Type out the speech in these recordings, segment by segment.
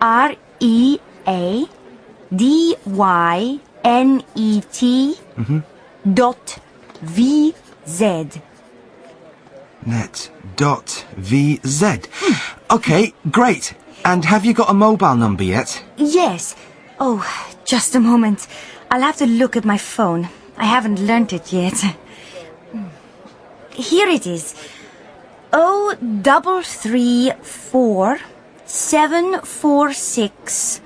READYNET.VZ. Net.VZ. OK, great. And have you got a mobile number yet? Yes. Oh, just a moment. I'll have to look at my phone. I haven't learnt it yet. Here it is. 0334 746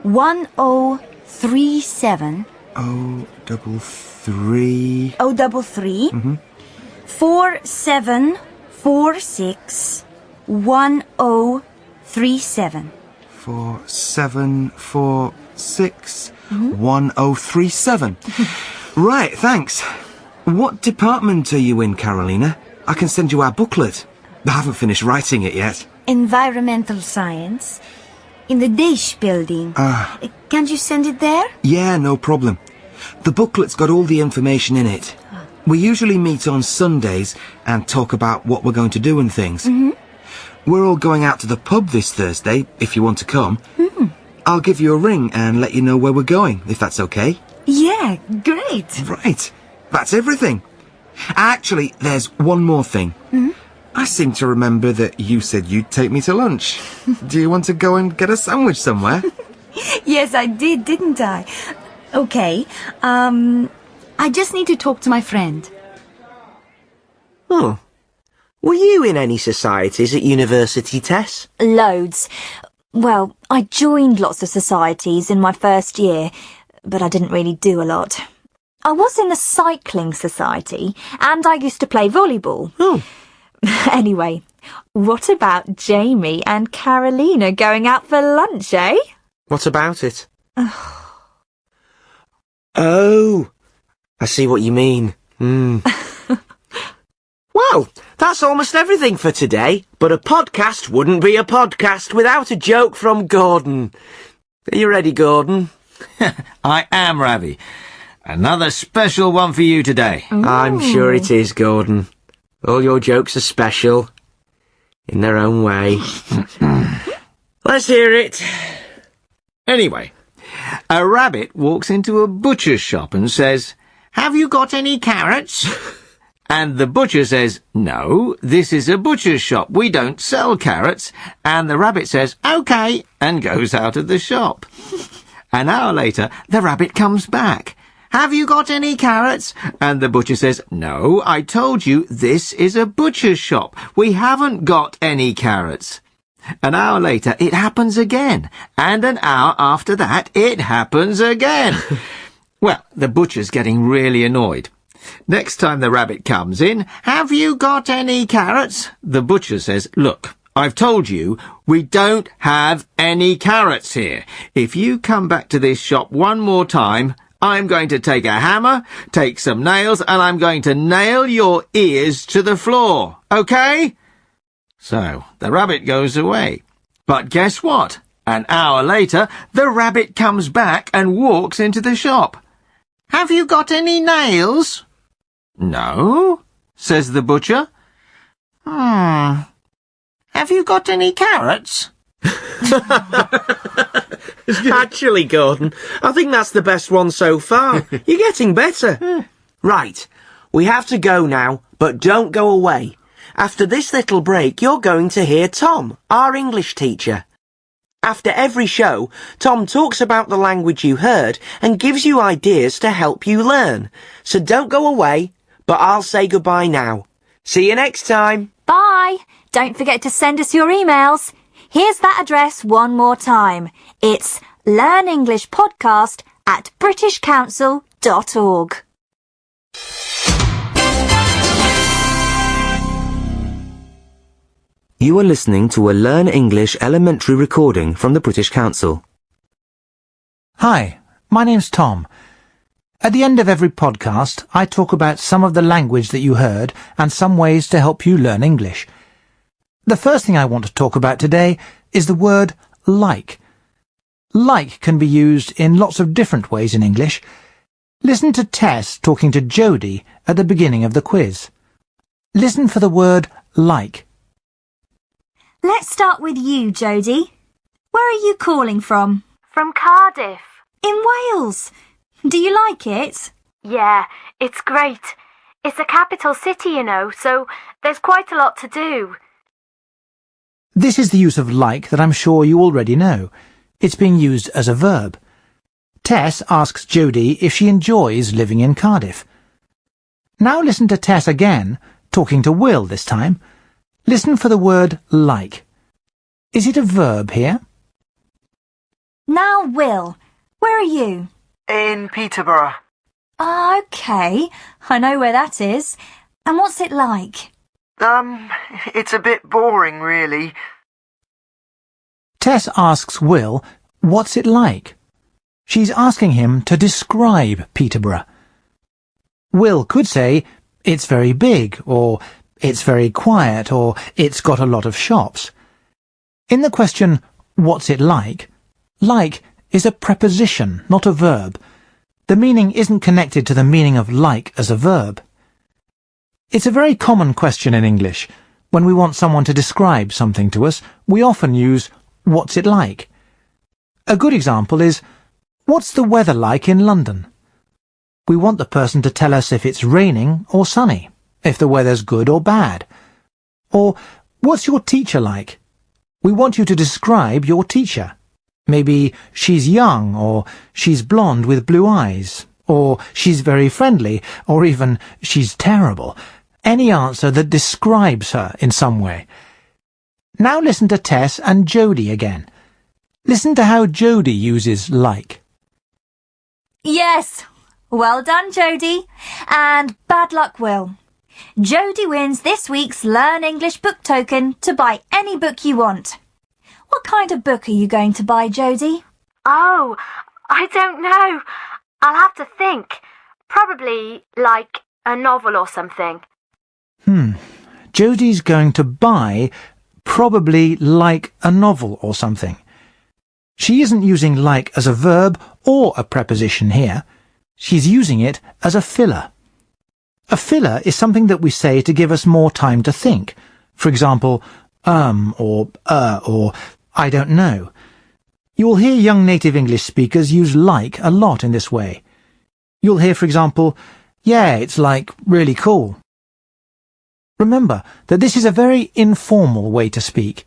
1037. 033. 033 4746 1037. 4746 1037. Right, thanks. What department are you in, Carolina? I can send you our booklet. I haven't finished writing it yet. Environmental science. In the Dish building. Can't you send it there? Yeah, no problem. The booklet's got all the information in it. We usually meet on Sundays and talk about what we're going to do and things. We're all going out to the pub this Thursday, if you want to come. I'll give you a ring and let you know where we're going, if that's okay. Yeah, great. Right. That's everything. Actually, there's one more thing. I seem to remember that you said you'd take me to lunch. Do you want to go and get a sandwich somewhere? Yes, I did, didn't I? Okay. I just need to talk to my friend. Oh. Were you in any societies at university, Tess? Loads. Well, I joined lots of societies in my first year, but I didn't really do a lot. I was in the cycling society, and I used to play volleyball. Anyway, what about Jamie and Carolina going out for lunch, eh? What about it? Oh, I see what you mean. Well, that's almost everything for today, but a podcast wouldn't be a podcast without a joke from Gordon. Are you ready, Gordon? I am, Ravi. Another special one for you today. I'm sure it is, Gordon. All your jokes are special, in their own way. Let's hear it. Anyway, a rabbit walks into a butcher's shop and says, "Have you got any carrots?" And the butcher says, "No, this is a butcher's shop. We don't sell carrots." And the rabbit says, "OK," and goes out of the shop. An hour later, the rabbit comes back. "Have you got any carrots?" And the butcher says, "No, I told you this is a butcher's shop. We haven't got any carrots." An hour later, it happens again. And an hour after that, it happens again. Well, the butcher's getting really annoyed. Next time the rabbit comes in, "Have you got any carrots?" The butcher says, "Look, I've told you we don't have any carrots here. If you come back to this shop one more time, I'm going to take a hammer, take some nails, and I'm going to nail your ears to the floor. OK?" So the rabbit goes away. But guess what? An hour later, the rabbit comes back and walks into the shop. "Have you got any nails?" "No," says the butcher. "Have you got any carrots?" Actually, Gordon, I think that's the best one so far. You're getting better. Right, we have to go now, but don't go away. After this little break, you're going to hear Tom, our English teacher. After every show, Tom talks about the language you heard and gives you ideas to help you learn. So don't go away, but I'll say goodbye now. See you next time. Bye. Don't forget to send us your emails. Here's that address one more time. It's learnenglishpodcast@britishcouncil.org. You are listening to a Learn English elementary recording from the British Council. Hi, my name's Tom. At the end of every podcast, I talk about some of the language that you heard and some ways to help you learn English. The first thing I want to talk about today is the word like. Like can be used in lots of different ways in English. Listen to Tess talking to Jodie at the beginning of the quiz. Listen for the word like. Let's start with you, Jodie. Where are you calling from? From Cardiff. In Wales. Do you like it? Yeah, it's great. It's a capital city, you know, so there's quite a lot to do. This is the use of like that I'm sure you already know. It's being used as a verb. Tess asks Jodie if she enjoys living in Cardiff. Now listen to Tess again, talking to Will this time. Listen for the word like. Is it a verb here? Now, Will, where are you? In Peterborough. OK. I know where that is. And what's it like? It's a bit boring, really. Tess asks Will, what's it like? She's asking him to describe Peterborough. Will could say, it's very big, or it's very quiet, or it's got a lot of shops. In the question, what's it like is a preposition, not a verb. The meaning isn't connected to the meaning of like as a verb. It's a very common question in English. When we want someone to describe something to us, we often use, what's it like? A good example is, what's the weather like in London? We want the person to tell us if it's raining or sunny, if the weather's good or bad. Or, what's your teacher like? We want you to describe your teacher. Maybe she's young, or she's blonde with blue eyes, or she's very friendly, or even she's terrible. Any answer that describes her in some way. Now listen to Tess and Jodie again. Listen to how Jodie uses like. Yes. Well done, Jodie. And bad luck, Will. Jodie wins this week's Learn English book token to buy any book you want. What kind of book are you going to buy, Jodie? Oh, I don't know. I'll have to think. Probably, like, a novel or something. Jodie's going to buy, probably like a novel or something. She isn't using like as a verb or a preposition here. She's using it as a filler. A filler is something that we say to give us more time to think. For example, or I don't know. You'll hear young native English speakers use like a lot in this way. You'll hear, for example, yeah, it's like really cool. Remember that this is a very informal way to speak.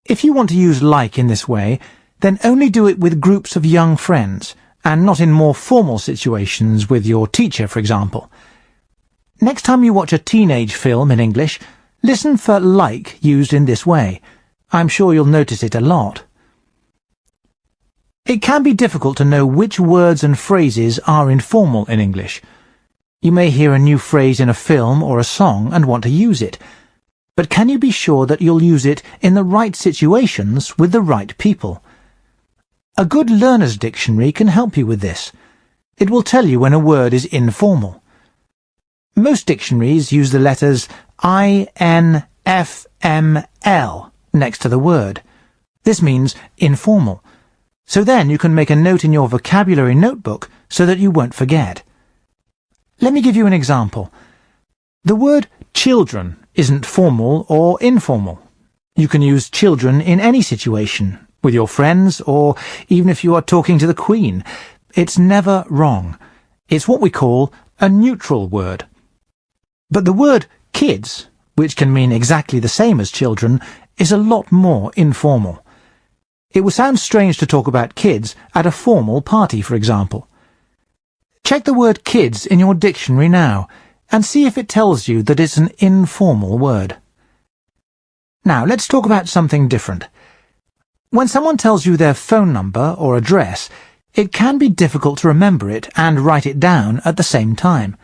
If you want to use like in this way, then only do it with groups of young friends, and not in more formal situations with your teacher, for example. Next time you watch a teenage film in English, listen for like used in this way. I'm sure you'll notice it a lot. It can be difficult to know which words and phrases are informal in English. You may hear a new phrase in a film or a song and want to use it. But can you be sure that you'll use it in the right situations with the right people? A good learner's dictionary can help you with this. It will tell you when a word is informal. Most dictionaries use the letters INFML next to the word. This means informal. So then you can make a note in your vocabulary notebook so that you won't forget. Let me give you an example. The word children isn't formal or informal. You can use children in any situation, with your friends, or even if you are talking to the Queen. It's never wrong. It's what we call a neutral word. But the word kids, which can mean exactly the same as children, is a lot more informal. It would sound strange to talk about kids at a formal party, for example. Check the word kids in your dictionary now, and see if it tells you that it's an informal word. Now, let's talk about something different. When someone tells you their phone number or address, it can be difficult to remember it and write it down at the same time.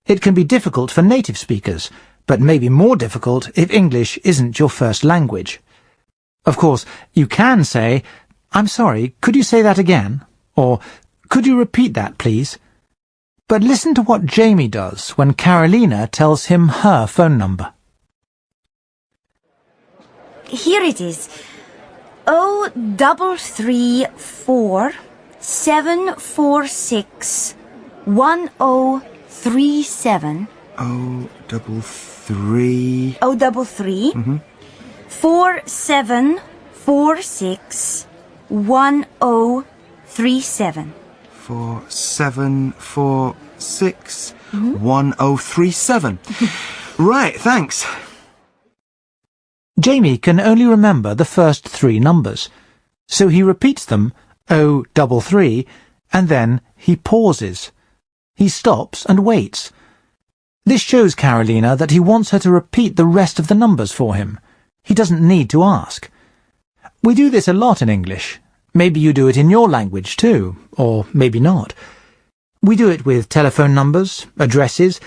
It can be difficult for native speakers, but maybe more difficult if English isn't your first language. Of course, you can say, "I'm sorry, could you say that again?" Or, "Could you repeat that, please?" But listen to what Jamie does when Carolina tells him her phone number. Here it is. 0334 746 1037. 033. 033 4746 471037. 4746 1037. Right, thanks. Jamie can only remember the first 3 numbers, so he repeats them 033, and then he pauses. He stops and waits. This shows Carolina that he wants her to repeat the rest of the numbers for him. He doesn't need to ask. We do this a lot in English. Maybe you do it in your language too, or maybe not. We do it with telephone numbers, addresses,